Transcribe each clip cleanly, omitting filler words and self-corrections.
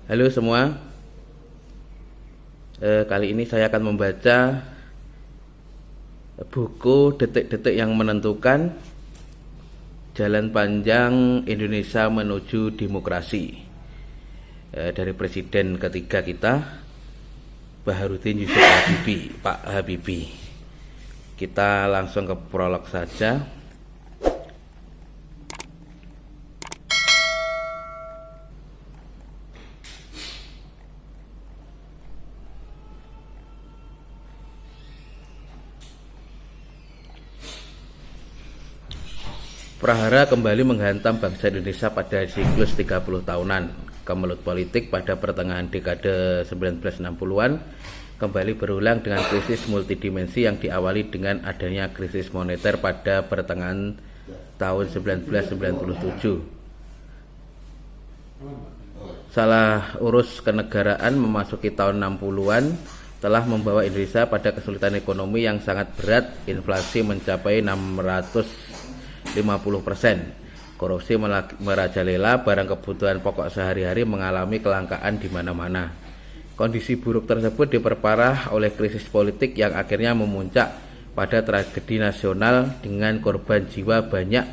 Halo semua, kali ini saya akan membaca buku Detik-Detik yang Menentukan, Jalan Panjang Indonesia Menuju Demokrasi, dari Presiden ketiga kita, Baharudin Yusuf Habibie, Pak Habibie. Kita langsung ke prolog saja. Prahara kembali menghantam bangsa Indonesia pada siklus 30 tahunan. Kemelut politik pada pertengahan dekade 1960-an kembali berulang dengan krisis multidimensi yang diawali dengan adanya krisis moneter pada pertengahan tahun 1997. Salah urus kenegaraan memasuki tahun 60-an telah membawa Indonesia pada kesulitan ekonomi yang sangat berat. Inflasi mencapai 50%, korupsi merajalela, barang kebutuhan pokok sehari-hari mengalami kelangkaan di mana-mana. Kondisi buruk tersebut diperparah oleh krisis politik yang akhirnya memuncak pada tragedi nasional dengan korban jiwa banyak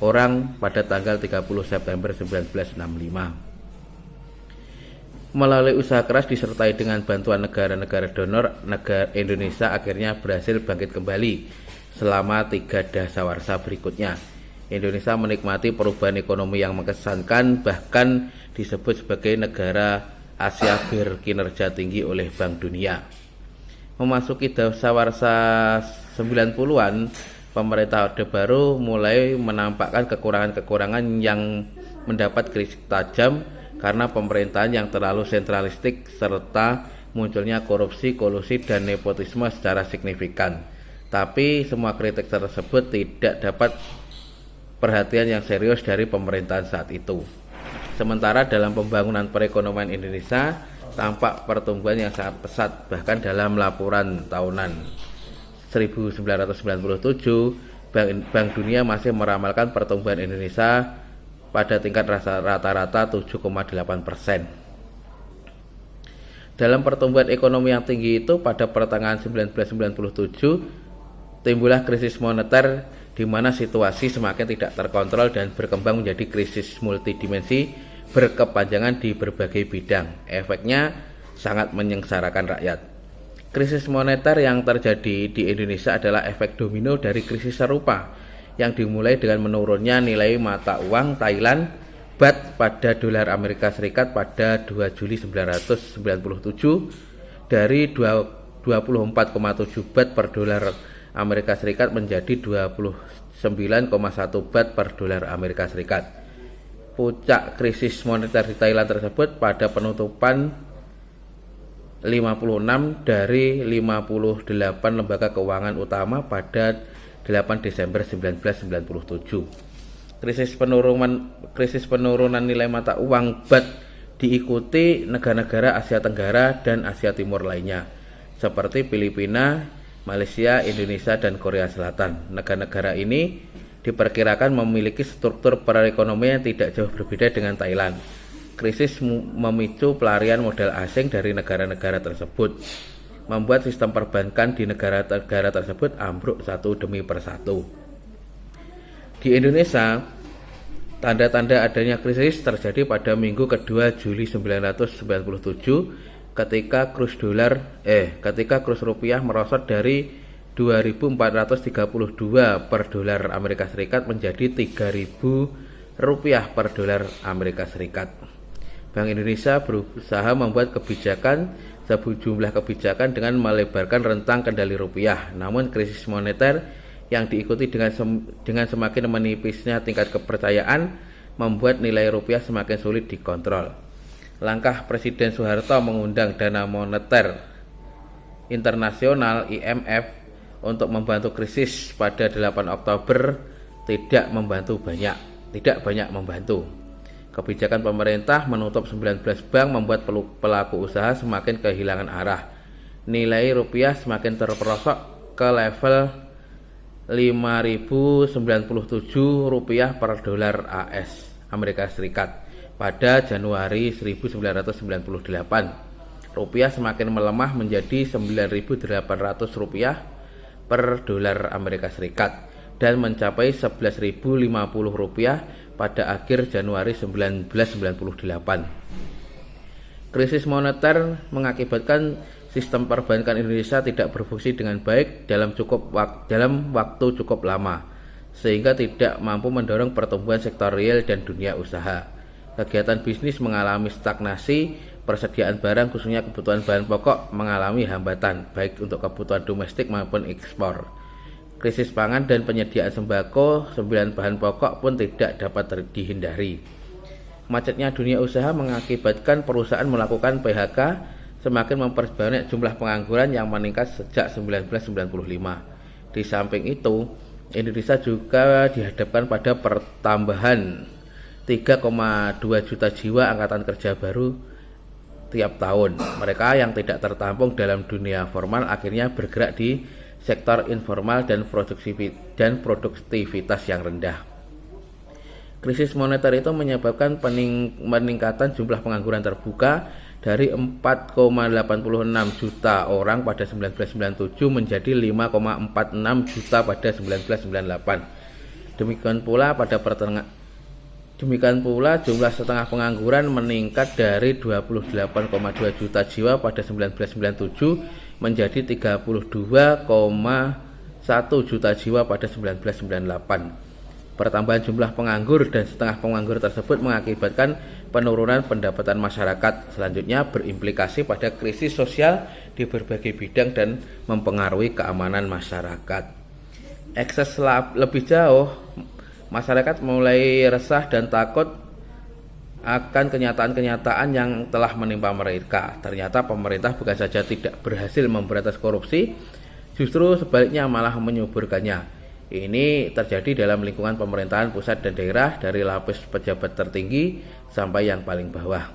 orang pada tanggal 30 September 1965. Melalui usaha keras disertai dengan bantuan negara-negara donor, negara Indonesia akhirnya berhasil bangkit kembali. Selama 3 dasawarsa berikutnya, Indonesia menikmati perubahan ekonomi yang mengesankan, bahkan disebut sebagai negara Asia berkinerja tinggi oleh Bank Dunia. Memasuki dasawarsa 90-an, pemerintah Orde Baru mulai menampakkan kekurangan-kekurangan yang mendapat kritik tajam karena pemerintahan yang terlalu sentralistik serta munculnya korupsi, kolusi, dan nepotisme secara signifikan. Tapi semua kritik tersebut tidak dapat perhatian yang serius dari pemerintahan saat itu. Sementara dalam pembangunan perekonomian Indonesia tampak pertumbuhan yang sangat pesat. Bahkan dalam laporan tahunan 1997, Bank Dunia masih meramalkan pertumbuhan Indonesia pada tingkat rata-rata 7,8%. Dalam pertumbuhan ekonomi yang tinggi itu, pada pertengahan 1997 timbullah krisis moneter, di mana situasi semakin tidak terkontrol dan berkembang menjadi krisis multidimensi berkepanjangan di berbagai bidang. Efeknya sangat menyengsarakan rakyat. Krisis moneter yang terjadi di Indonesia adalah efek domino dari krisis serupa yang dimulai dengan menurunnya nilai mata uang Thailand Baht pada dolar Amerika Serikat pada 2 Juli 1997 dari 24,7 Baht per dolar Amerika Serikat menjadi 29,1 Baht per dolar Amerika Serikat. Puncak krisis moneter di Thailand tersebut pada penutupan 56 dari 58 lembaga keuangan utama pada 8 Desember 1997. Krisis penurunan nilai mata uang Baht diikuti negara-negara Asia Tenggara dan Asia Timur lainnya seperti Filipina, Malaysia, Indonesia, dan Korea Selatan. Negara-negara ini diperkirakan memiliki struktur perekonomian yang tidak jauh berbeda dengan Thailand. Krisis memicu pelarian modal asing dari negara-negara tersebut, membuat sistem perbankan di negara-negara tersebut ambruk satu demi persatu. Di Indonesia, tanda-tanda adanya krisis terjadi pada minggu kedua Juli 1997 ketika kurs rupiah merosot dari 2.432 per dolar Amerika Serikat menjadi 3.000 rupiah per dolar Amerika Serikat. Bank Indonesia berusaha membuat sejumlah kebijakan dengan melebarkan rentang kendali rupiah. Namun krisis moneter yang diikuti dengan semakin menipisnya tingkat kepercayaan membuat nilai rupiah semakin sulit dikontrol. Langkah Presiden Soeharto mengundang Dana Moneter Internasional (IMF) untuk membantu krisis pada 8 Oktober tidak banyak membantu. Kebijakan pemerintah menutup 19 bank membuat pelaku usaha semakin kehilangan arah. Nilai rupiah semakin terperosok ke level 5.097 rupiah per dolar AS Amerika Serikat. pada Januari 1998. Rupiah semakin melemah menjadi Rp9.800 per dolar Amerika Serikat dan mencapai Rp11.050 pada akhir Januari 1998. Krisis moneter mengakibatkan sistem perbankan Indonesia tidak berfungsi dengan baik dalam waktu cukup lama, sehingga tidak mampu mendorong pertumbuhan sektor real dan dunia usaha. Kegiatan bisnis mengalami stagnasi, persediaan barang khususnya kebutuhan bahan pokok mengalami hambatan, baik untuk kebutuhan domestik maupun ekspor. Krisis pangan dan penyediaan sembako, 9 bahan pokok pun tidak dapat dihindari. Macetnya dunia usaha mengakibatkan perusahaan melakukan PHK, semakin memperbanyak jumlah pengangguran yang meningkat sejak 1995. Di samping itu, Indonesia juga dihadapkan pada pertambahan 3,2 juta jiwa angkatan kerja baru tiap tahun. Mereka yang tidak tertampung dalam dunia formal akhirnya bergerak di sektor informal dan produktivitas yang rendah. Krisis moneter itu menyebabkan peningkatan jumlah pengangguran terbuka dari 4,86 juta orang pada 1997 menjadi 5,46 juta pada 1998. Demikian pula jumlah setengah pengangguran meningkat dari 28,2 juta jiwa pada 1997 menjadi 32,1 juta jiwa pada 1998. Pertambahan jumlah penganggur dan setengah penganggur tersebut mengakibatkan penurunan pendapatan masyarakat. Selanjutnya berimplikasi pada krisis sosial di berbagai bidang dan mempengaruhi keamanan masyarakat. Akses lebih jauh, masyarakat mulai resah dan takut akan kenyataan-kenyataan yang telah menimpa mereka. Ternyata pemerintah bukan saja tidak berhasil memberantas korupsi, justru sebaliknya malah menyuburkannya. Ini terjadi dalam lingkungan pemerintahan pusat dan daerah, dari lapis pejabat tertinggi sampai yang paling bawah.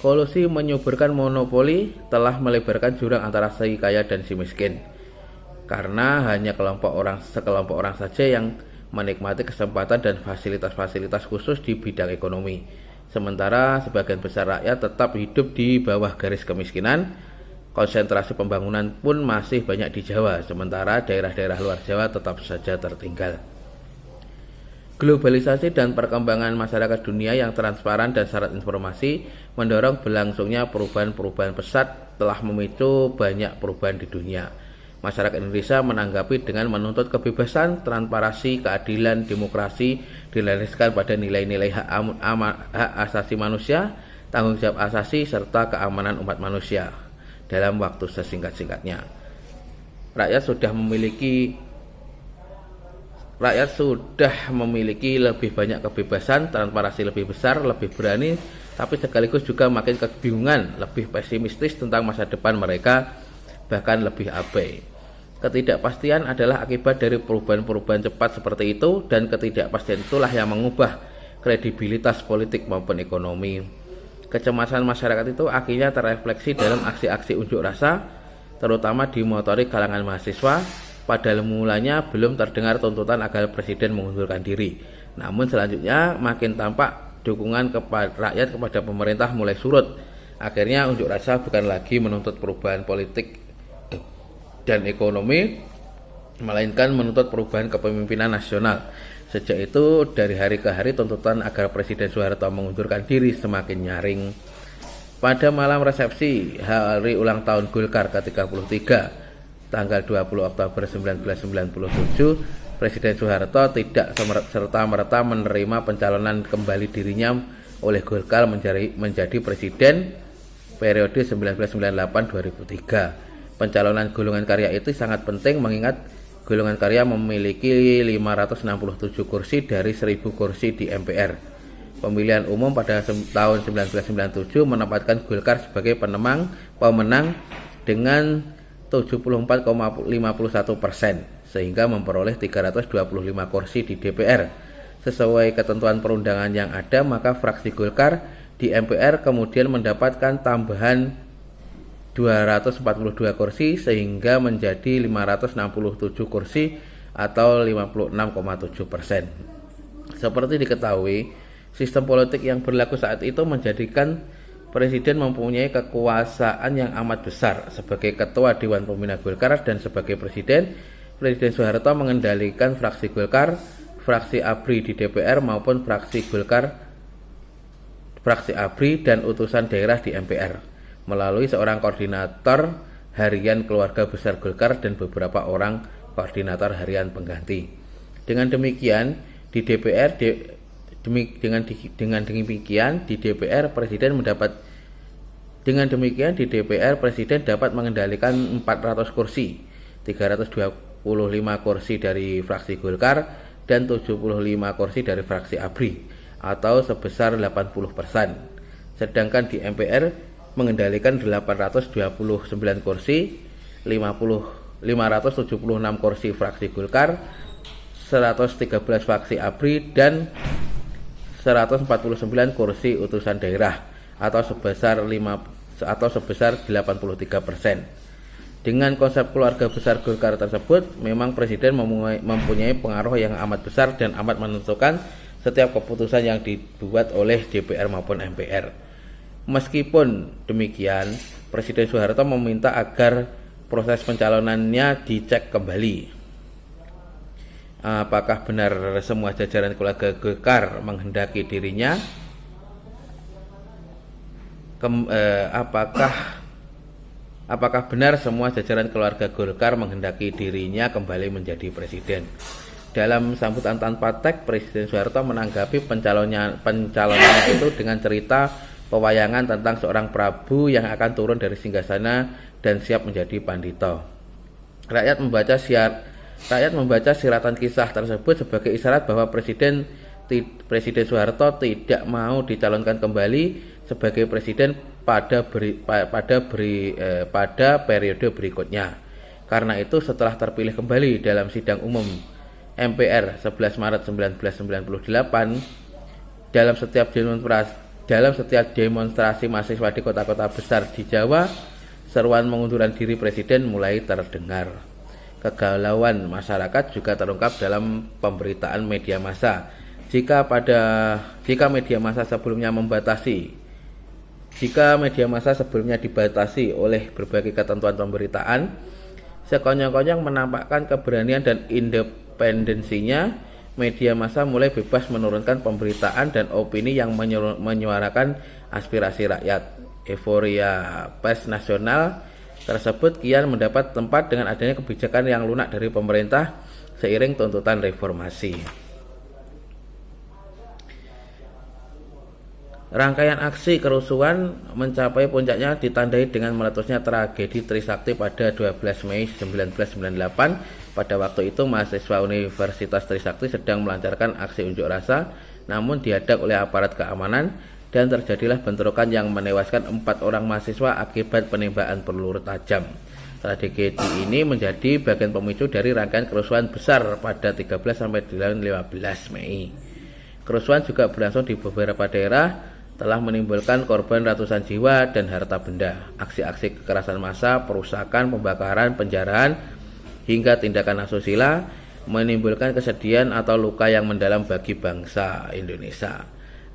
Kolusi menyuburkan monopoli telah melebarkan jurang antara si kaya dan si miskin, karena hanya sekelompok orang saja yang menikmati kesempatan dan fasilitas-fasilitas khusus di bidang ekonomi, sementara sebagian besar rakyat tetap hidup di bawah garis kemiskinan. Konsentrasi pembangunan pun masih banyak di Jawa, sementara daerah-daerah luar Jawa tetap saja tertinggal. Globalisasi dan perkembangan masyarakat dunia yang transparan dan syarat informasi mendorong berlangsungnya perubahan-perubahan pesat telah memicu banyak perubahan di dunia. Masyarakat Indonesia menanggapi dengan menuntut kebebasan, transparansi, keadilan, demokrasi dilandaskan pada nilai-nilai hak asasi manusia, tanggung jawab asasi, serta keamanan umat manusia. Dalam waktu sesingkat-singkatnya, rakyat sudah memiliki lebih banyak kebebasan, transparansi lebih besar, lebih berani, tapi sekaligus juga makin kebingungan, lebih pesimistis tentang masa depan mereka, bahkan lebih abai. Ketidakpastian adalah akibat dari perubahan-perubahan cepat seperti itu, dan ketidakpastian itulah yang mengubah kredibilitas politik maupun ekonomi. Kecemasan masyarakat itu akhirnya terrefleksi dalam aksi-aksi unjuk rasa, terutama dimotori kalangan mahasiswa. Padahal mulanya belum terdengar tuntutan agar presiden mengundurkan diri. Namun selanjutnya makin tampak dukungan rakyat kepada pemerintah mulai surut. Akhirnya unjuk rasa bukan lagi menuntut perubahan politik dan ekonomi, melainkan menuntut perubahan kepemimpinan nasional. Sejak itu, dari hari ke hari tuntutan agar Presiden Soeharto mengundurkan diri semakin nyaring. Pada malam resepsi hari ulang tahun Golkar ke-33, tanggal 20 Oktober 1997, Presiden Soeharto tidak serta-merta menerima pencalonan kembali dirinya oleh Golkar menjadi presiden periode 1998-2003. Pencalonan golongan karya itu sangat penting mengingat golongan karya memiliki 567 kursi dari 1000 kursi di MPR. Pemilihan umum pada tahun 1997 menempatkan Golkar sebagai pemenang dengan 74,51%, sehingga memperoleh 325 kursi di DPR. Sesuai ketentuan perundangan yang ada, maka fraksi Golkar di MPR kemudian mendapatkan tambahan 242 kursi sehingga menjadi 567 kursi atau 56,7%. Seperti diketahui, Sistem politik yang berlaku saat itu menjadikan Presiden mempunyai kekuasaan yang amat besar. Sebagai Ketua Dewan Pembina Golkar dan sebagai Presiden Soeharto mengendalikan fraksi Golkar, fraksi ABRI di DPR maupun fraksi Golkar, fraksi ABRI dan utusan daerah di MPR melalui seorang koordinator harian keluarga besar Golkar dan beberapa orang koordinator harian pengganti. Dengan demikian di DPR Presiden dapat mengendalikan 400 kursi, 325 kursi dari fraksi Golkar dan 75 kursi dari fraksi ABRI atau sebesar 80%. Sedangkan di MPR mengendalikan 829 kursi, 576 kursi fraksi Golkar, 113 fraksi ABRI dan 149 kursi utusan daerah atau sebesar 83%. Dengan konsep keluarga besar Golkar tersebut, memang Presiden mempunyai pengaruh yang amat besar dan amat menentukan setiap keputusan yang dibuat oleh DPR maupun MPR. Meskipun demikian, Presiden Soeharto meminta agar proses pencalonannya dicek kembali. Apakah benar semua jajaran keluarga Golkar menghendaki dirinya? Apakah benar semua jajaran keluarga Golkar menghendaki dirinya kembali menjadi presiden? Dalam sambutan tanpa teks, Presiden Soeharto menanggapi pencalonannya itu dengan cerita pewayangan tentang seorang Prabu yang akan turun dari singgasana dan siap menjadi pandita. Rakyat membaca siratan kisah tersebut sebagai isyarat bahwa Presiden Soeharto tidak mau dicalonkan kembali sebagai presiden pada periode berikutnya. Karena itu setelah terpilih kembali dalam sidang umum MPR 11 Maret 1998 dalam setiap demonstrasi mahasiswa di kota-kota besar di Jawa, seruan pengunduran diri presiden mulai terdengar. Kegalauan masyarakat juga terungkap dalam pemberitaan media massa. Jika media massa sebelumnya dibatasi oleh berbagai ketentuan pemberitaan, sekonyong-konyong menampakkan keberanian dan independensinya, media massa mulai bebas menurunkan pemberitaan dan opini yang menyuarakan aspirasi rakyat. Euforia pers nasional tersebut kian mendapat tempat dengan adanya kebijakan yang lunak dari pemerintah seiring tuntutan reformasi. Rangkaian aksi kerusuhan mencapai puncaknya ditandai dengan meletusnya tragedi Trisakti pada 12 Mei 1998. Pada waktu itu mahasiswa Universitas Trisakti sedang melancarkan aksi unjuk rasa, namun dihadang oleh aparat keamanan dan terjadilah bentrokan yang menewaskan 4 orang mahasiswa akibat penembakan peluru tajam. Tragedi ini menjadi bagian pemicu dari rangkaian kerusuhan besar pada 13 sampai 15 Mei. Kerusuhan juga berlangsung di beberapa daerah, telah menimbulkan korban ratusan jiwa dan harta benda. Aksi-aksi kekerasan massa, perusakan, pembakaran, penjarahan, hingga tindakan asusila menimbulkan kesedihan atau luka yang mendalam bagi bangsa Indonesia.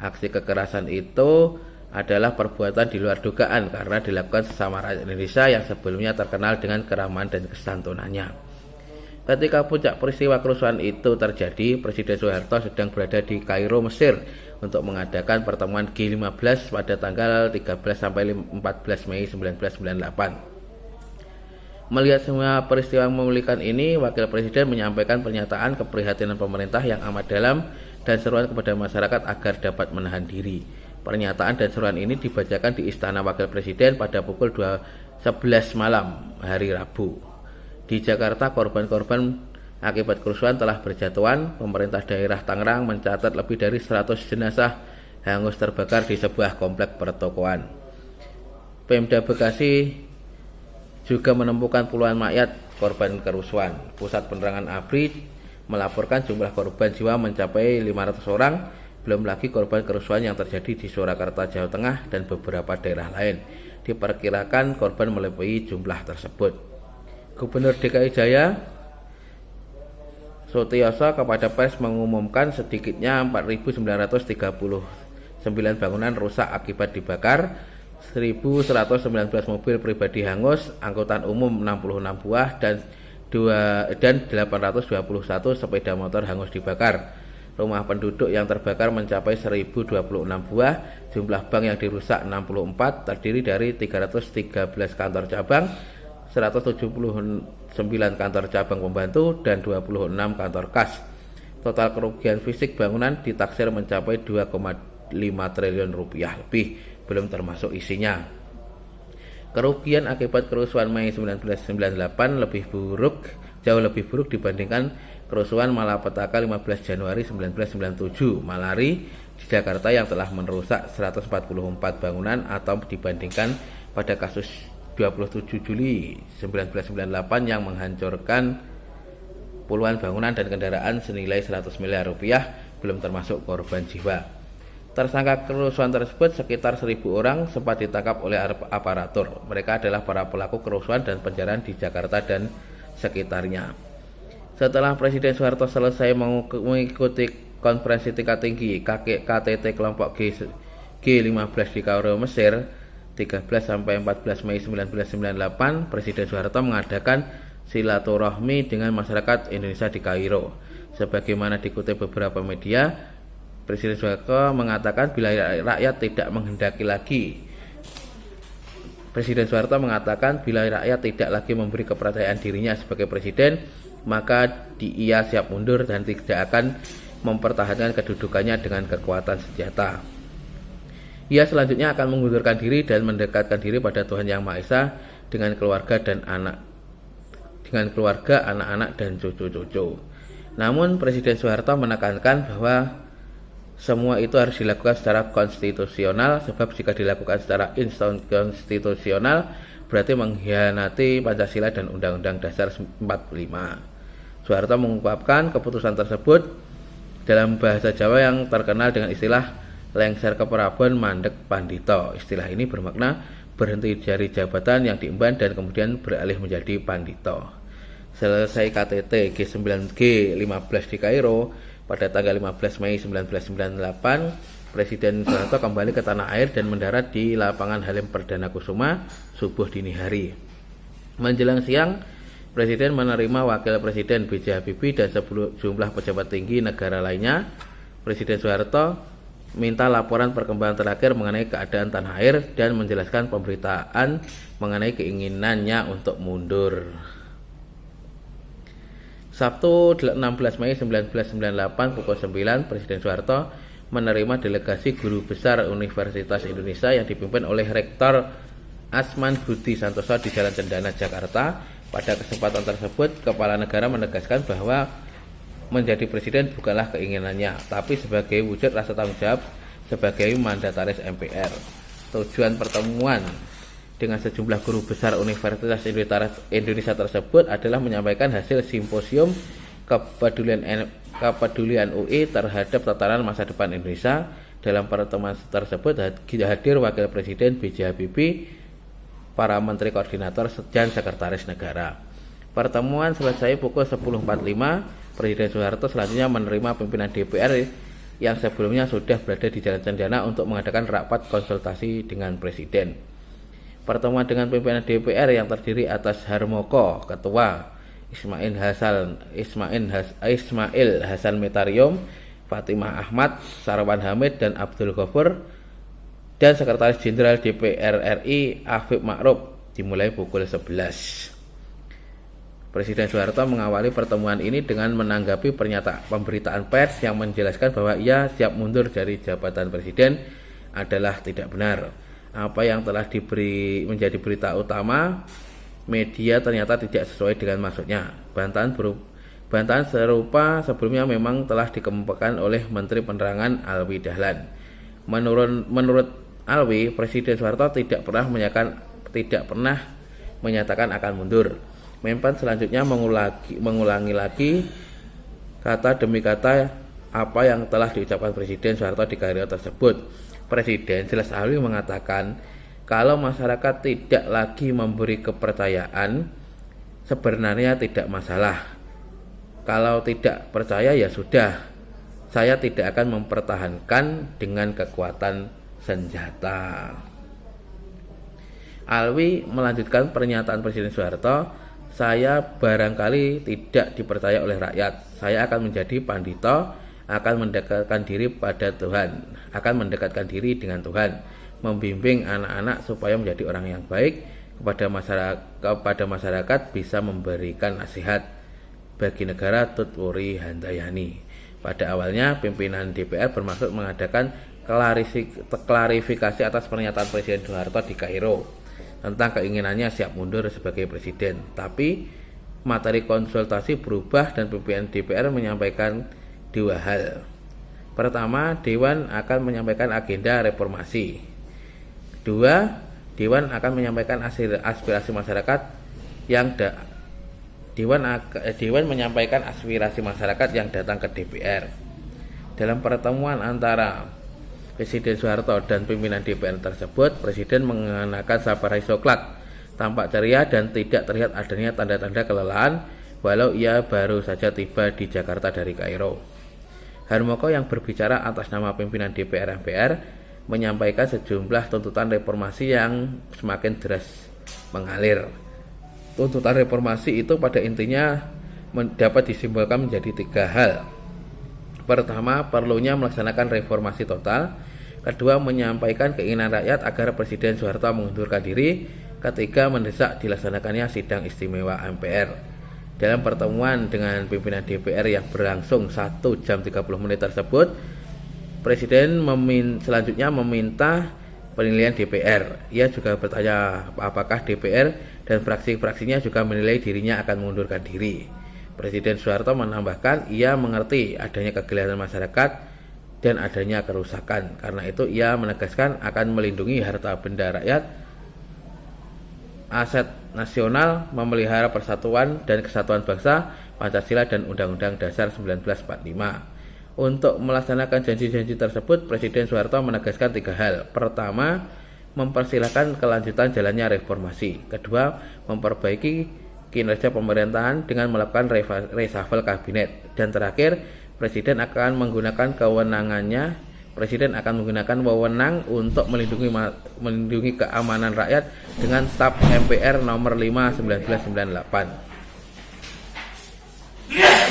Aksi kekerasan itu adalah perbuatan di luar dugaan karena dilakukan sesama rakyat Indonesia yang sebelumnya terkenal dengan keramahan dan kesantunannya. Ketika puncak peristiwa kerusuhan itu terjadi, Presiden Soeharto sedang berada di Kairo, Mesir, untuk mengadakan pertemuan G15 pada tanggal 13 sampai 14 Mei 1998. Melihat semua peristiwa memulihkan ini, Wakil Presiden menyampaikan pernyataan keprihatinan pemerintah yang amat dalam dan seruan kepada masyarakat agar dapat menahan diri. Pernyataan dan seruan ini dibacakan di Istana Wakil Presiden pada pukul 11 malam hari Rabu. Di Jakarta, korban-korban akibat kerusuhan telah berjatuhan. Pemerintah daerah Tangerang mencatat lebih dari 100 jenazah hangus terbakar di sebuah komplek pertokoan. Pemda Bekasi juga menemukan puluhan mayat korban kerusuhan. Pusat Penerangan ABRI melaporkan jumlah korban jiwa mencapai 500 orang, belum lagi korban kerusuhan yang terjadi di Surakarta, Jawa Tengah dan beberapa daerah lain. Diperkirakan korban melebihi jumlah tersebut. Gubernur DKI Jaya Sutioso kepada pers mengumumkan sedikitnya 4.939 bangunan rusak akibat dibakar, 1.119 mobil pribadi hangus, angkutan umum 66 buah dan 821 sepeda motor hangus dibakar. Rumah penduduk yang terbakar mencapai 1.026 buah. Jumlah bank yang dirusak 64, terdiri dari 313 kantor cabang, 179 kantor cabang pembantu, dan 26 kantor kas. Total kerugian fisik bangunan ditaksir mencapai 2,5 triliun rupiah lebih, belum termasuk isinya. Kerugian akibat kerusuhan Mei 1998 jauh lebih buruk dibandingkan kerusuhan malapetaka 15 Januari 1997 Malari di Jakarta yang telah merusak 144 bangunan, atau dibandingkan pada kasus 27 Juli 1998 yang menghancurkan puluhan bangunan dan kendaraan senilai 100 miliar rupiah, belum termasuk korban jiwa. Tersangka kerusuhan tersebut sekitar 1.000 orang sempat ditangkap oleh aparatur. Mereka adalah para pelaku kerusuhan dan penjarahan di Jakarta dan sekitarnya. Setelah Presiden Soeharto selesai mengikuti konferensi tingkat tinggi KTT kelompok G15 di Kairo, Mesir 13-14 Mei 1998, Presiden Soeharto mengadakan silaturahmi dengan masyarakat Indonesia di Kairo. Sebagaimana dikutip beberapa media, Presiden Soeharto mengatakan bila rakyat tidak lagi memberi kepercayaan dirinya sebagai presiden, maka ia siap mundur dan tidak akan mempertahankan kedudukannya dengan kekuatan senjata. Ia selanjutnya akan mengundurkan diri dan mendekatkan diri pada Tuhan Yang Maha Esa dengan keluarga, anak-anak dan cucu-cucu. Namun Presiden Soeharto menekankan bahwa semua itu harus dilakukan secara konstitusional, sebab jika dilakukan secara inkonstitusional berarti mengkhianati Pancasila dan Undang-Undang Dasar 45. Soeharto mengungkapkan keputusan tersebut dalam bahasa Jawa yang terkenal dengan istilah lengser ke Prabon mandek pandito. Istilah ini bermakna berhenti dari jabatan yang diemban dan kemudian beralih menjadi pandito. Selesai KTT G15 di Kairo pada tanggal 15 Mei 1998, Presiden Soeharto kembali ke tanah air dan mendarat di lapangan Halim Perdana Kusuma subuh dini hari. Menjelang siang, Presiden menerima Wakil Presiden B.J. Habibie dan sejumlah pejabat tinggi negara lainnya. Presiden Soeharto minta laporan perkembangan terakhir mengenai keadaan tanah air dan menjelaskan pemberitaan mengenai keinginannya untuk mundur. Sabtu 16 Mei 1998 pukul 9, Presiden Soeharto menerima delegasi guru besar Universitas Indonesia yang dipimpin oleh Rektor Asman Budi Santoso di Jalan Cendana, Jakarta. Pada kesempatan tersebut, Kepala Negara menegaskan bahwa menjadi presiden bukanlah keinginannya, tapi sebagai wujud rasa tanggung jawab sebagai mandataris MPR. Tujuan pertemuan dengan sejumlah guru besar Universitas Indonesia tersebut adalah menyampaikan hasil simposium kepedulian UI terhadap tatanan masa depan Indonesia. Dalam pertemuan tersebut hadir Wakil Presiden B.J. Habibie, para menteri koordinator dan sekretaris negara. Pertemuan selesai pukul 10.45. Presiden Soeharto selanjutnya menerima pimpinan DPR yang sebelumnya sudah berada di Jalan Cendana untuk mengadakan rapat konsultasi dengan Presiden. Pertemuan dengan pimpinan DPR yang terdiri atas Harmoko, Ketua, Ismail Hasan Metarium, Fatimah Ahmad, Sarwan Hamid, dan Abdul Ghafur, dan Sekretaris Jenderal DPR RI Afif Ma'ruf dimulai pukul 11. Presiden Soeharto mengawali pertemuan ini dengan menanggapi pemberitaan pers yang menjelaskan bahwa ia siap mundur dari jabatan presiden adalah tidak benar. Apa yang telah menjadi berita utama media ternyata tidak sesuai dengan maksudnya. Bantahan serupa sebelumnya memang telah dikemukakan oleh Menteri Penerangan Alwi Dahlan. Menurut Alwi, Presiden Soeharto tidak pernah menyatakan akan mundur. Menpan selanjutnya mengulangi lagi kata demi kata apa yang telah diucapkan Presiden Soeharto di Kairo tersebut. Presiden jelas Alwi mengatakan kalau masyarakat tidak lagi memberi kepercayaan, sebenarnya tidak masalah. Kalau tidak percaya ya sudah, saya tidak akan mempertahankan dengan kekuatan senjata. Alwi melanjutkan pernyataan Presiden Soeharto, saya barangkali tidak dipercaya oleh rakyat. Saya akan menjadi pandita, akan mendekatkan diri pada Tuhan, akan mendekatkan diri dengan Tuhan, membimbing anak-anak supaya menjadi orang yang baik, kepada masyarakat bisa memberikan nasihat bagi negara. Tutwuri Handayani. Pada awalnya pimpinan DPR bermaksud mengadakan klarifikasi atas pernyataan Presiden Soeharto di Kairo tentang keinginannya siap mundur sebagai presiden. Tapi materi konsultasi berubah dan pimpinan DPR menyampaikan dua hal. Pertama, Dewan akan menyampaikan agenda reformasi. Kedua, Dewan akan menyampaikan aspirasi masyarakat yang Dewan menyampaikan aspirasi masyarakat yang datang ke DPR. Dalam pertemuan antara Presiden Soeharto dan pimpinan DPR tersebut, Presiden mengenakan saparai coklat, tampak ceria dan tidak terlihat adanya tanda-tanda kelelahan walau ia baru saja tiba di Jakarta dari Kairo. Harmoko yang berbicara atas nama pimpinan DPR MPR menyampaikan sejumlah tuntutan reformasi yang semakin deras mengalir. Tuntutan reformasi itu pada intinya dapat disimbolkan menjadi tiga hal. Pertama, perlunya melaksanakan reformasi total. Kedua, menyampaikan keinginan rakyat agar Presiden Soeharto mengundurkan diri. Ketiga, mendesak dilaksanakannya sidang istimewa MPR. Dalam pertemuan dengan pimpinan DPR yang berlangsung 1 jam 30 menit tersebut, Presiden selanjutnya meminta penilaian DPR. Ia juga bertanya apakah DPR dan fraksi-fraksinya juga menilai dirinya akan mengundurkan diri. Presiden Soeharto menambahkan ia mengerti adanya kegelisahan masyarakat dan adanya kerusakan. Karena itu ia menegaskan akan melindungi harta benda rakyat, aset nasional, memelihara persatuan dan kesatuan bangsa, Pancasila dan Undang-Undang Dasar 1945. Untuk melaksanakan janji-janji tersebut, Presiden Soeharto menegaskan tiga hal. Pertama, mempersilahkan kelanjutan jalannya reformasi. Kedua, memperbaiki kinerja pemerintahan dengan melakukan reshuffle kabinet. Dan terakhir, Presiden akan menggunakan wewenang untuk melindungi keamanan rakyat dengan TAP MPR nomor 5 1998.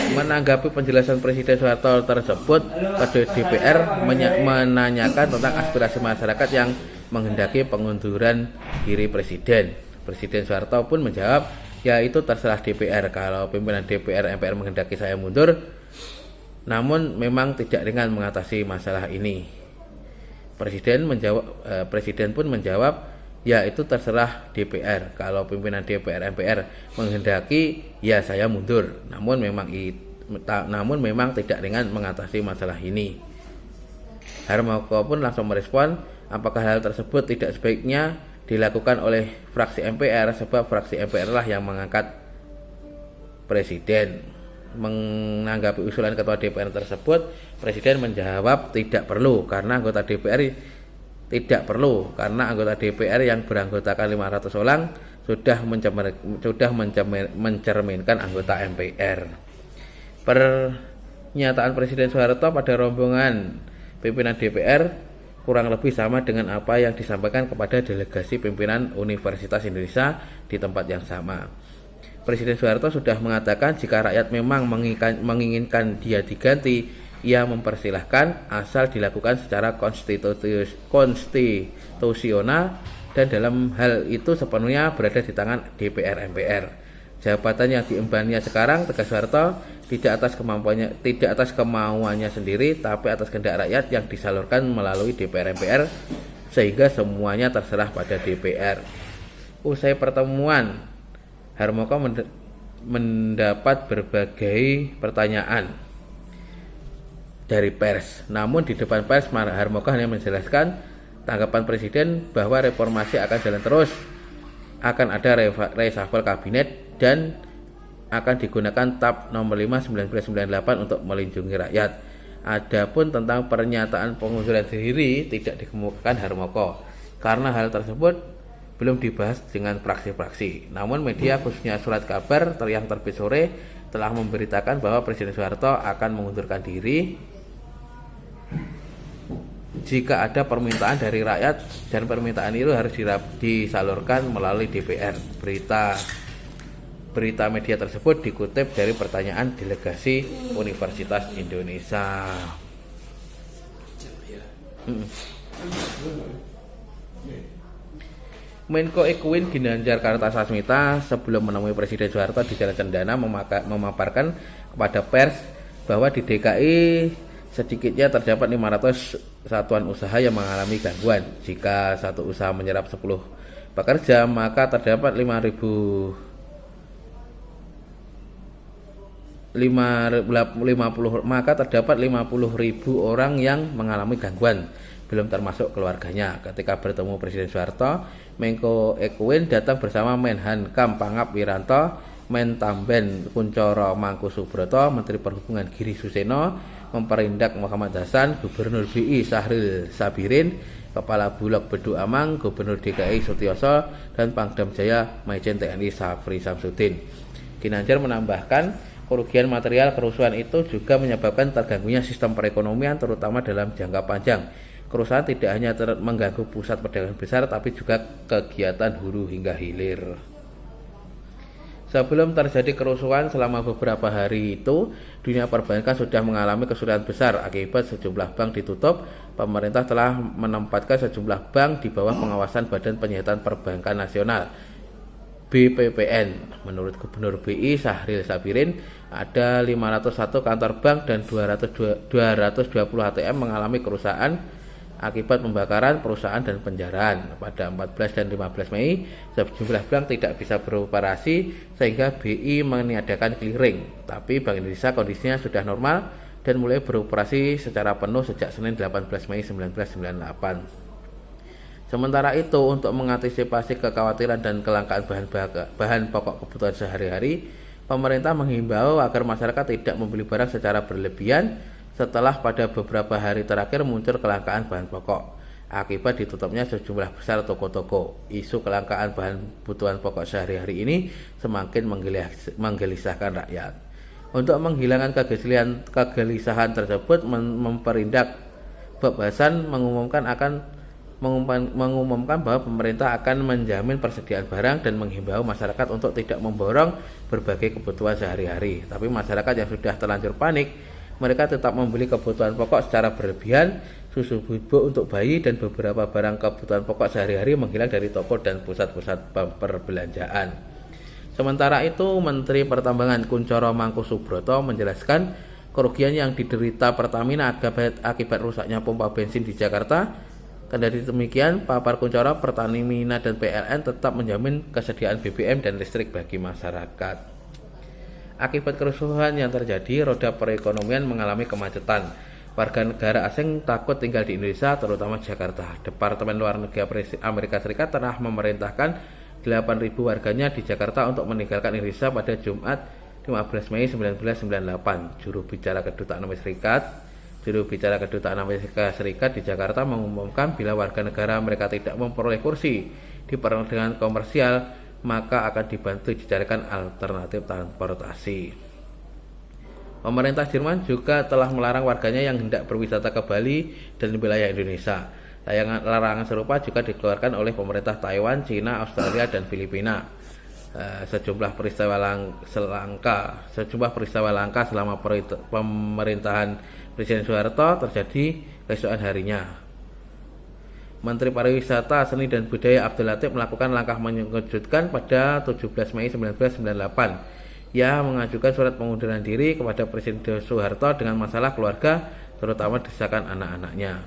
Menanggapi penjelasan Presiden Soeharto tersebut, Ketua DPR menanyakan tentang aspirasi masyarakat yang menghendaki pengunduran diri Presiden. Presiden Soeharto pun menjawab, ya itu terserah DPR. Kalau pimpinan DPR MPR menghendaki saya mundur, namun memang tidak ringan mengatasi masalah ini. Presiden pun menjawab, ya itu terserah DPR. Kalau pimpinan DPR MPR menghendaki, ya saya mundur. Namun memang tidak ringan mengatasi masalah ini. Harmoko pun langsung merespon, apakah hal tersebut tidak sebaiknya dilakukan oleh fraksi MPR, sebab fraksi MPR lah yang mengangkat Presiden. Menanggapi usulan Ketua DPR tersebut, Presiden menjawab tidak perlu karena anggota DPR yang beranggotakan 500 orang sudah mencerminkan anggota MPR. Pernyataan Presiden Soeharto pada rombongan pimpinan DPR kurang lebih sama dengan apa yang disampaikan kepada delegasi pimpinan Universitas Indonesia di tempat yang sama. Presiden Soeharto sudah mengatakan jika rakyat memang menginginkan dia diganti, ia mempersilahkan asal dilakukan secara konstitusional dan dalam hal itu sepenuhnya berada di tangan DPR MPR. Jabatan yang diembannya sekarang, tegas Soeharto, tidak atas kemauannya sendiri, tapi atas kehendak rakyat yang disalurkan melalui DPR MPR, sehingga semuanya terserah pada DPR. Usai pertemuan, Harmoko mendapat berbagai pertanyaan dari pers. Namun di depan pers, Harmoko hanya menjelaskan tanggapan Presiden bahwa reformasi akan jalan terus, akan ada reshuffle kabinet dan akan digunakan TAP nomor 5 1998 untuk melindungi rakyat. Adapun tentang pernyataan pengunduran diri tidak dikemukakan Harmoko. Karena hal tersebut belum dibahas dengan fraksi-fraksi. Namun media khususnya Surat Kabar yang terbit sore telah memberitakan bahwa Presiden Soeharto akan mengundurkan diri jika ada permintaan dari rakyat, dan permintaan itu harus disalurkan melalui DPR. Berita media tersebut dikutip dari pertanyaan delegasi Universitas Indonesia. Menko Ekuin Ginanjar Kartasasmita sebelum menemui Presiden Soeharto di Jalan Cendana memaparkan kepada pers bahwa di DKI sedikitnya terdapat 500 satuan usaha yang mengalami gangguan. Jika satu usaha menyerap 10 pekerja, maka terdapat 50.000 orang yang mengalami gangguan, belum termasuk keluarganya. Ketika bertemu Presiden Soeharto, Menko Ekuin datang bersama Menhankam Pangap Wiranto, Mentamben Kuncoro Mangkusubroto, Menteri Perhubungan Giri Suseno, Memperindak Muhammad Hasan, Gubernur BI Sahril Sabirin, Kepala Bulog Bedu Amang, Gubernur DKI Sutioso, dan Pangdam Jaya Majen TNI Safri Samsudin. Ginanjar menambahkan, kerugian material kerusuhan itu juga menyebabkan terganggunya sistem perekonomian, terutama dalam jangka panjang. Kerusuhan tidak hanya mengganggu pusat perdagangan besar, tapi juga kegiatan hulu hingga hilir. Sebelum terjadi kerusuhan selama beberapa hari itu, dunia perbankan sudah mengalami kesulitan besar akibat sejumlah bank ditutup. Pemerintah telah menempatkan sejumlah bank di bawah pengawasan Badan Penyihatan Perbankan Nasional BPPN. Menurut Gubernur BI Sahril Sabirin, ada 501 kantor bank dan 220 ATM mengalami kerusakan akibat pembakaran perusahaan dan penjarahan. Pada 14 dan 15 Mei, sejumlah bank tidak bisa beroperasi sehingga BI meniadakan clearing. Tapi Bank Indonesia kondisinya sudah normal dan mulai beroperasi secara penuh sejak Senin 18 Mei 1998. Sementara itu, untuk mengantisipasi kekhawatiran dan kelangkaan bahan pokok kebutuhan sehari-hari, pemerintah menghimbau agar masyarakat tidak membeli barang secara berlebihan setelah pada beberapa hari terakhir muncul kelangkaan bahan pokok akibat ditutupnya sejumlah besar toko-toko. Isu kelangkaan bahan kebutuhan pokok sehari-hari ini semakin menggelisahkan rakyat. Untuk menghilangkan kegelisahan tersebut, Memperindak Bob Hasan mengumumkan bahwa pemerintah akan menjamin persediaan barang dan menghimbau masyarakat untuk tidak memborong berbagai kebutuhan sehari-hari. Tapi masyarakat yang sudah terlanjur panik, mereka tetap membeli kebutuhan pokok secara berlebihan. Susu bubuk untuk bayi dan beberapa barang kebutuhan pokok sehari-hari menghilang dari toko dan pusat-pusat perbelanjaan. Sementara itu, Menteri Pertambangan Kuncoro Mangkusubroto menjelaskan kerugian yang diderita Pertamina akibat rusaknya pompa bensin di Jakarta. Kendati demikian, papar Kuncoro, Pertamina dan PLN tetap menjamin kesediaan BBM dan listrik bagi masyarakat. Akibat kerusuhan yang terjadi, roda perekonomian mengalami kemacetan. Warga negara asing takut tinggal di Indonesia, terutama Jakarta. Departemen Luar Negeri Amerika Serikat telah memerintahkan 8.000 warganya di Jakarta untuk meninggalkan Indonesia pada Jumat 15 Mei 1998. Juru bicara Kedutaan Amerika Serikat di Jakarta mengumumkan bila warga negara mereka tidak memperoleh kursi di perdagangan komersial, maka akan dibantu dicarikan alternatif transportasi. Pemerintah Jerman juga telah melarang warganya yang hendak berwisata ke Bali dan wilayah Indonesia. Larangan serupa juga dikeluarkan oleh pemerintah Taiwan, Cina, Australia, dan Filipina. Sejumlah peristiwa langka selama pemerintahan Presiden Soeharto terjadi keesokan harinya. Menteri Pariwisata, Seni dan Budaya Abdul Latif melakukan langkah mengejutkan pada 17 Mei 1998. Ia mengajukan surat pengunduran diri kepada Presiden Soeharto dengan masalah keluarga, terutama desakan anak-anaknya.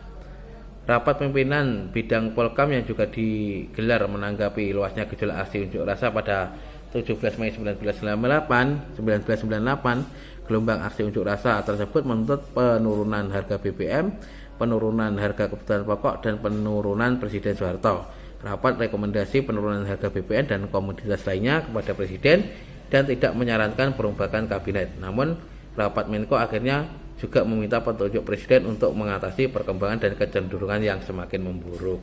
Rapat pimpinan bidang Polkam yang juga digelar menanggapi luasnya gejolak aksi unjuk rasa pada 17 Mei 1998, gelombang aksi unjuk rasa tersebut menuntut penurunan harga BBM, penurunan harga kebutuhan pokok, dan penurunan Presiden Soeharto. Rapat rekomendasi penurunan harga BBM dan komoditas lainnya kepada Presiden dan tidak menyarankan perombakan kabinet. Namun, rapat Menko akhirnya juga meminta petunjuk Presiden untuk mengatasi perkembangan dan kecenderungan yang semakin memburuk.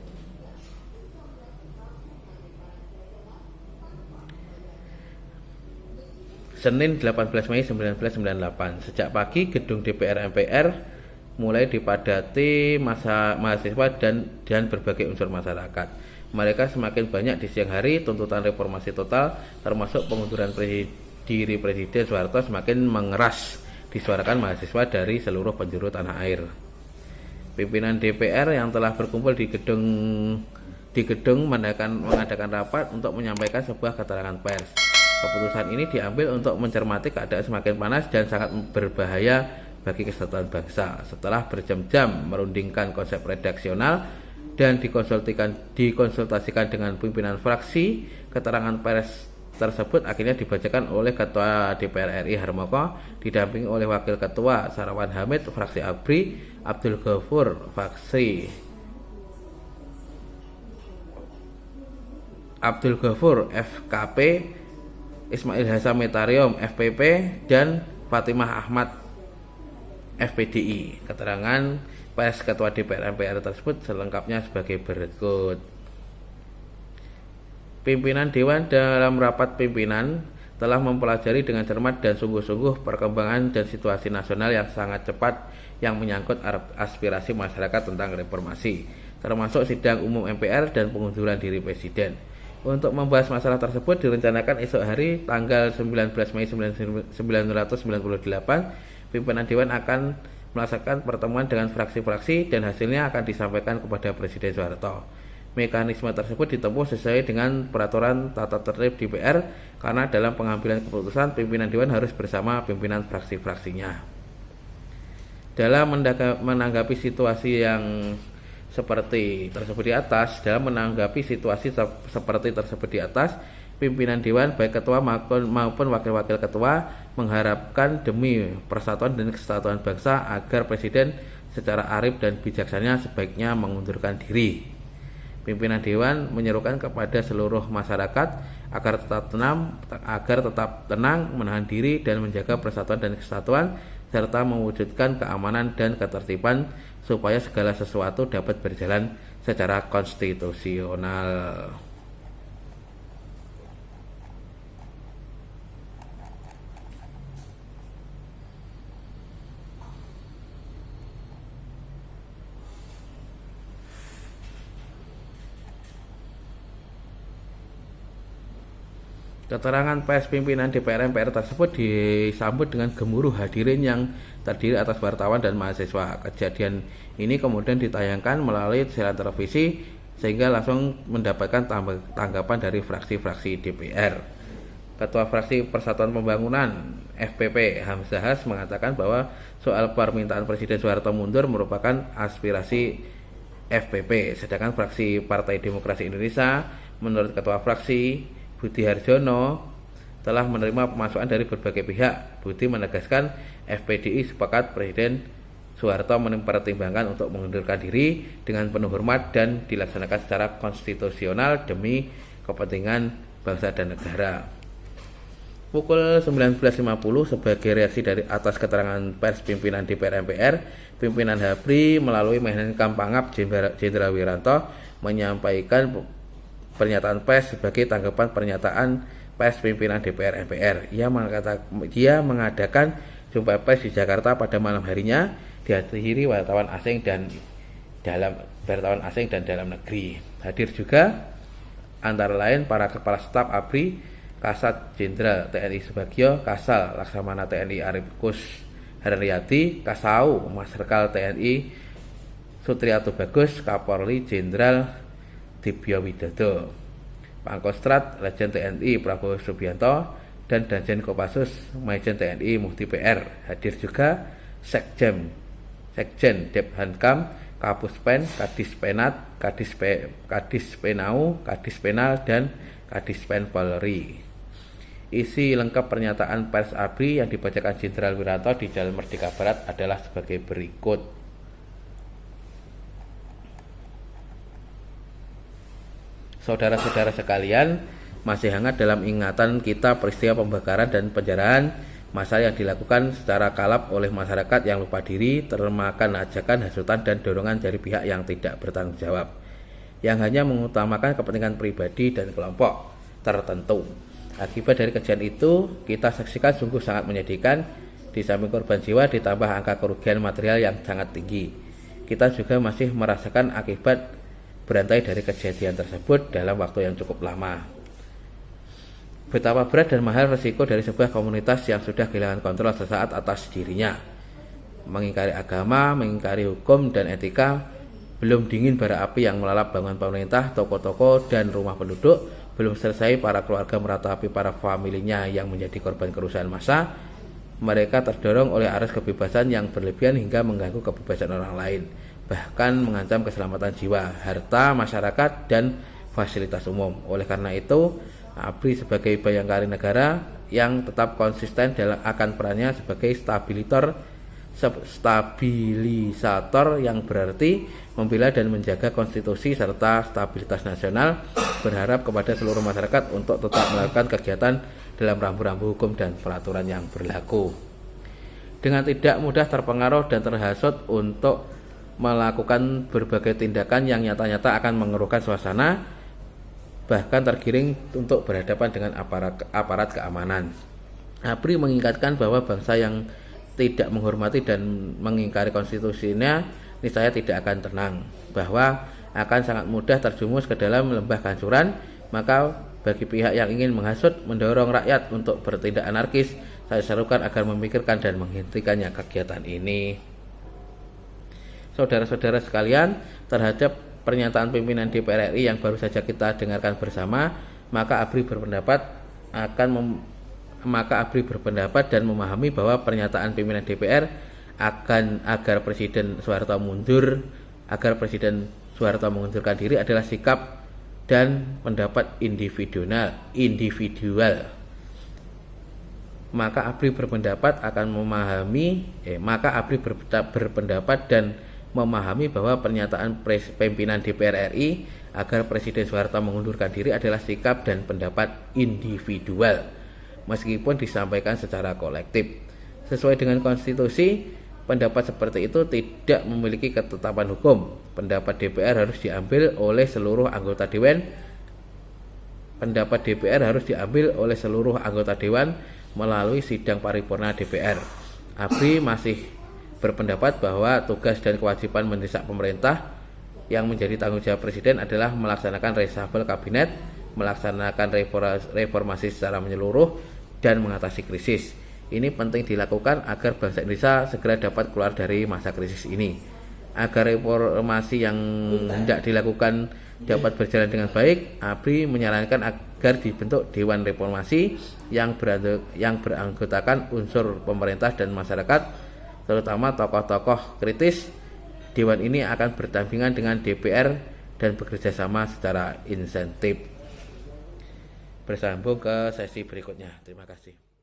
Senin 18 Mei 1998. Sejak pagi gedung DPR MPR mulai dipadati mahasiswa dan berbagai unsur masyarakat. Mereka semakin banyak di siang hari. Tuntutan reformasi total termasuk pengunduran diri Presiden Soeharto semakin mengeras disuarakan mahasiswa dari seluruh penjuru tanah air. Pimpinan DPR yang telah berkumpul di gedung mengadakan rapat untuk menyampaikan sebuah keterangan pers. Keputusan ini diambil untuk mencermati keadaan semakin panas dan sangat berbahaya bagi kesatuan bangsa. Setelah berjam-jam merundingkan konsep redaksional dan dikonsultasikan dengan pimpinan fraksi, keterangan pers tersebut akhirnya dibacakan oleh Ketua DPR RI Harmoko didampingi oleh Wakil Ketua Sarawan Hamid fraksi ABRI, Abdul Ghafur FKP, Ismail Hasan Metarium FPP, dan Fatimah Ahmad FPDI. Keterangan pers Ketua DPR MPR tersebut selengkapnya sebagai berikut. Pimpinan Dewan dalam rapat pimpinan telah mempelajari dengan cermat dan sungguh-sungguh perkembangan dan situasi nasional yang sangat cepat yang menyangkut aspirasi masyarakat tentang reformasi, termasuk sidang umum MPR dan pengunduran diri Presiden. Untuk membahas masalah tersebut direncanakan esok hari tanggal 19 Mei 1998, pimpinan Dewan akan melaksanakan pertemuan dengan fraksi-fraksi dan hasilnya akan disampaikan kepada Presiden Soeharto. Mekanisme tersebut ditempuh sesuai dengan peraturan tata tertib DPR karena dalam pengambilan keputusan pimpinan Dewan harus bersama pimpinan fraksi-fraksinya. Dalam menanggapi situasi yang seperti tersebut di atas, pimpinan Dewan baik ketua maupun wakil-wakil ketua mengharapkan demi persatuan dan kesatuan bangsa agar Presiden secara arif dan bijaksana sebaiknya mengundurkan diri. Pimpinan Dewan menyerukan kepada seluruh masyarakat agar tetap tenang, menahan diri dan menjaga persatuan dan kesatuan serta mewujudkan keamanan dan ketertiban supaya segala sesuatu dapat berjalan secara konstitusional. Keterangan pers pimpinan DPR MPR tersebut disambut dengan gemuruh hadirin yang terdiri atas wartawan dan mahasiswa. Kejadian ini kemudian ditayangkan melalui siaran televisi sehingga langsung mendapatkan tanggapan dari fraksi-fraksi DPR. Ketua Fraksi Persatuan Pembangunan FPP Hamzahas mengatakan bahwa soal permintaan Presiden Soeharto mundur merupakan aspirasi FPP, sedangkan fraksi Partai Demokrasi Indonesia menurut Ketua Fraksi Budi Harjono telah menerima pemasukan dari berbagai pihak. Budi menegaskan FPDI sepakat Presiden Soeharto mempertimbangkan untuk mengundurkan diri dengan penuh hormat dan dilaksanakan secara konstitusional demi kepentingan bangsa dan negara. Pukul 19.50 sebagai reaksi dari atas keterangan pers pimpinan DPR MPR, pimpinan HABRI melalui Menkom Pangap Jenderal Wiranto menyampaikan pernyataan pers sebagai tanggapan pernyataan pers pimpinan DPR MPR. Dia mengadakan jumpa pers di Jakarta pada malam harinya dihadiri wartawan asing dan dalam negeri. Hadir juga antara lain para kepala staf ABRI, Kasat Jenderal TNI Subagio, Kasal Laksamana TNI Arif Kus Haryadi, Kasau Marsikal TNI Sutriato Bagus, Kapolri Jenderal Dibyo Widodo, Pangkostrat Lejen TNI Prabowo Subianto, dan Danjen Kopassus Majen TNI Muhdi PR. Hadir juga Sekjen Dephankam, Kapuspen, Kadis Penat, Kadis Penau, Kadis Penal, dan Kadispen Polri. Isi lengkap pernyataan pers ABRI yang dibacakan Jenderal Wiranto di Jalan Merdeka Barat adalah sebagai berikut. Saudara-saudara sekalian, masih hangat dalam ingatan kita peristiwa pembakaran dan penjarahan massal yang dilakukan secara kalap oleh masyarakat yang lupa diri, termakan ajakan, hasutan, dan dorongan dari pihak yang tidak bertanggung jawab, yang hanya mengutamakan kepentingan pribadi dan kelompok tertentu. Akibat dari kejadian itu kita saksikan sungguh sangat menyedihkan. Di samping korban jiwa ditambah angka kerugian material yang sangat tinggi, kita juga masih merasakan akibat berantai dari kejadian tersebut dalam waktu yang cukup lama. Betapa berat dan mahal resiko dari sebuah komunitas yang sudah kehilangan kontrol sesaat atas dirinya. Mengingkari agama, mengingkari hukum dan etika, belum dingin bara api yang melalap bangunan pemerintah, toko-toko, dan rumah penduduk, belum selesai para keluarga meratapi para familinya yang menjadi korban kerusuhan massa. Mereka terdorong oleh arus kebebasan yang berlebihan hingga mengganggu kebebasan orang lain, bahkan mengancam keselamatan jiwa, harta masyarakat, dan fasilitas umum. Oleh karena itu, ABRI sebagai bayangkari negara yang tetap konsisten akan perannya sebagai stabilisator yang berarti membela dan menjaga konstitusi serta stabilitas nasional, berharap kepada seluruh masyarakat untuk tetap melakukan kegiatan dalam rambu-rambu hukum dan peraturan yang berlaku, dengan tidak mudah terpengaruh dan terhasut untuk melakukan berbagai tindakan yang nyata-nyata akan mengeruhkan suasana, bahkan tergiring untuk berhadapan dengan aparat keamanan. ABRI mengingatkan bahwa bangsa yang tidak menghormati dan mengingkari konstitusinya niscaya tidak akan tenang, bahwa akan sangat mudah terjumus ke dalam lembah kehancuran. Maka bagi pihak yang ingin menghasut, mendorong rakyat untuk bertindak anarkis, saya serukan agar memikirkan dan menghentikannya kegiatan ini. Saudara-saudara sekalian, terhadap pernyataan pimpinan DPR RI yang baru saja kita dengarkan bersama, maka ABRI berpendapat dan memahami bahwa pernyataan pimpinan DPR agar Presiden Soeharto mengundurkan diri adalah sikap dan pendapat individual. Maka ABRI berpendapat dan memahami bahwa pernyataan pimpinan DPR RI agar Presiden Soeharto mengundurkan diri adalah sikap dan pendapat individual, meskipun disampaikan secara kolektif. Sesuai dengan konstitusi, pendapat seperti itu tidak memiliki ketetapan hukum. Pendapat DPR harus diambil oleh seluruh anggota dewan melalui sidang paripurna DPR. ABRI masih berpendapat bahwa tugas dan kewajiban mendesak pemerintah yang menjadi tanggung jawab Presiden adalah melaksanakan reshuffle kabinet, melaksanakan reformasi secara menyeluruh, dan mengatasi krisis. Ini penting dilakukan agar bangsa Indonesia segera dapat keluar dari masa krisis ini. Agar reformasi yang hendak dilakukan dapat berjalan dengan baik, ABRI menyarankan agar dibentuk Dewan Reformasi yang beranggotakan unsur pemerintah dan masyarakat, terutama tokoh-tokoh kritis. Dewan ini akan berdampingan dengan DPR dan bekerja sama secara insentif. Bersambung ke sesi berikutnya. Terima kasih.